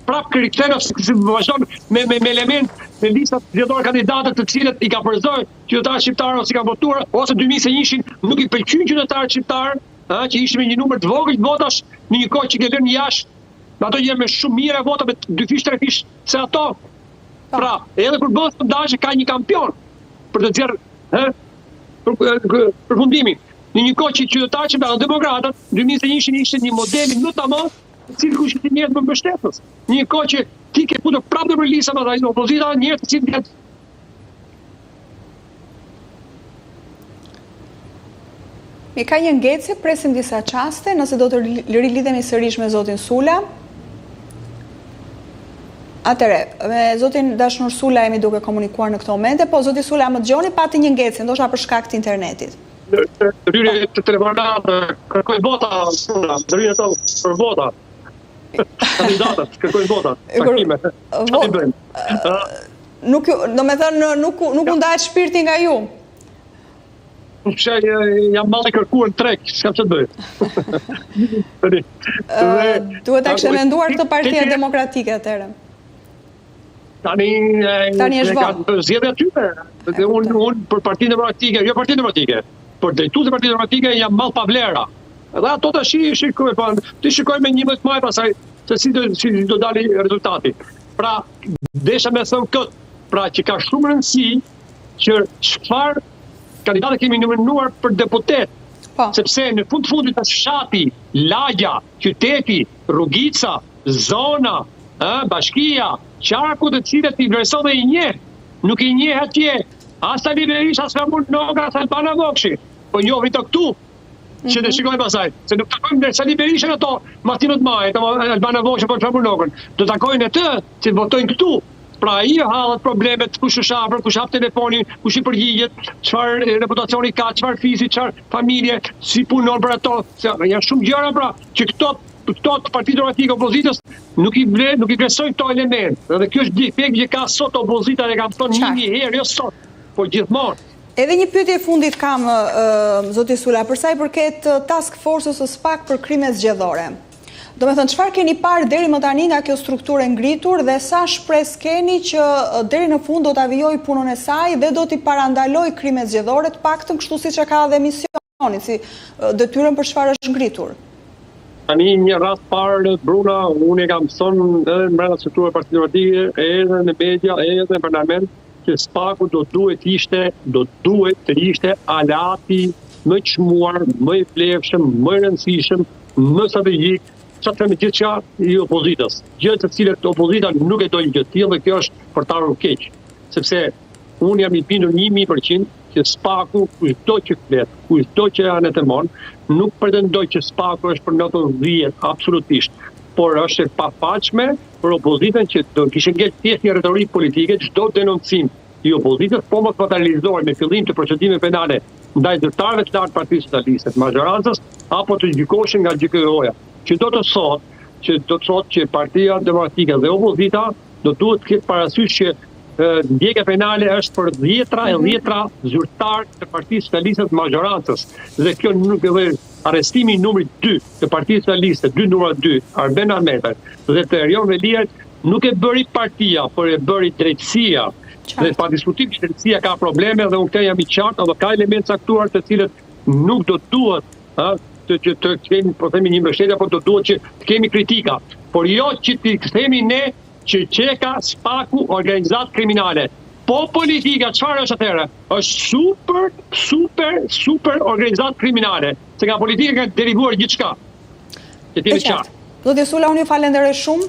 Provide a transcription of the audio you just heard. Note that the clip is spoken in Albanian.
Prap këriktheno si vazhdon me element me listat zgjedhore kandidatët të cilët i ka përzoj qytetarët shqiptarë ose i ka votuar, ose 2021 nuk i pëlqyn qytetarët shqiptarë, që ishin me një numër të vogël votash në një kohë që ke lënë jashtë, ato janë me shumë mira vota me 2 fish 3 fish se ato. Pra, edhe kur bëhet sondazhe ka një kampion për të nxjerrë përfundimin. Në një kohë që qytetarët shqiptarë demokratët 2021 ishte një model më tamam cilë kush të njerët më mbështetës. Një kohë që ti ke punë prapë në lista me opozita, njerët të cilë njerët. Mi ka një ngecje, presim disa qaste, nëse do të rilidhemi sërish me zotin Sula. Atere, me zotin Dashnur Sula jemi duke komunikuar në këto momente, po zotin Sula më dëgjoni pati një ngecje, ndoshta për shkak të internetit. Rryrje të telefonatë, kërkoj vota, rryrje të për vota. Kandidatët, kërkojnë votat, takime. Do me thënë, nuk ndahet shpirti nga ju? Jam malë kërkuar në trek, s'kam që të bëjt. Duhet të kështë menduar këtë partia demokratike atëre? Tani është vonë. Zgjedhja tyre. Unë për partinë demokratike, jo partinë demokratike, për drejtues e partinë demokratike jam malë pa vlera. Dhe ato të shikoj me 11 maj pasaj se si do dali rezultati. Pra, desha me thëmë këtë, pra që ka shumë rëndësi që çfarë kandidatë kemi numëruar për deputet, sepse në fundit të fshati, lagja, qyteti, rrugica, zona, bashkia, qarku të cilët i vlerëson dhe i njeh, nuk i njeh atje, as Sali Berisha, as Ramon Noga, as Albana Vokshi, po njohin të këtu, që të shikojnë pasaj, se nuk takojnë në Sali Berisha në to, Martinët Majë, Albana Vokshi, po Ramon Nogën, do takojnë e të, që votojnë këtu. Pra i halët problemet, kush është afër, kush hap telefonin, kush i përgjigjet, çfarë reputacioni ka, çfarë fizi, çfarë familje, si punon për ato. Janë shumë gjëra pra që këto partitë demokratike opozitës nuk i vlerësojnë këto elemente. Dhe kjo është defekt që ka sot opozita dhe kam thonë 1000 herë, jo sot, por gjithmonë. Edhe një pyetje fundit kam, zoti Sula, për sa i përket task force-s së SPAK për krimet zgjedhore. Do me thënë, çfarë keni parë deri më tani nga kjo strukturë e ngritur dhe sa shpresë keni që deri në fund do të avijoj punën e saj dhe do t'i parandaloj krimet zgjedhore të paktën kështu siç e ka dhe misioni, si detyrën për çfarë është ngritur? Tani një rast parë, Bruna, unë e kam thënë edhe në brenda strukturës së Partisë Demokratike, edhe në media, edhe në parlament, që SPAK-u do duhet të ishte alati më i çmuar, më i vlefshëm, më i rëndësishëm, më strategjik, çfarë them gjithë qartë i opozitës. Gjë të cilët opozita nuk e dojnë gjë të tillë dhe kjo është për ta ardhur keq. Sepse unë jam i bindur 1000% që SPAK-u kushdo që flet, kushdo që anetemon, nuk pretendoj që SPAK-u është për 90 absolutisht, por është e pafaqshme për opozitën që do kishte ngel thjesht një retorik politike, çdo denoncim i opozitës po mos fatalizohet me fillim të procedimeve penale ndaj zyrtarëve të lartë Partisë Socialiste, majorancës apo të gjykoheshin nga GKO-ja. Që do të thotë që Partia Demokratike dhe opozita do duhet të ketë parasysh që ndjekja penale është për 10 zyrtarë të Partisë Socialiste të majorancës. Dhe kjo nuk e arrestimi numri 2 të Partisë Socialiste, 2 Arben Ahmeta dhe të Erion Veliaj nuk e bëri partia, por e bëri drejtësia. Dhe pa diskutim që drejtësia ka probleme dhe unë këtë jam i qartë, dhe ka elementë caktuar të cilët nuk do duhet të kemi, po themi një mbështetje, por do duhet që të kemi kritika. Por jo që të themi ne që qeka SPAK-u organizat kriminale. Po politika, çfarë është atëherë? Është super organizat kriminale. Se nga politika ka derivuar gjithçka. Zoti Sula, unë ju falenderoj shumë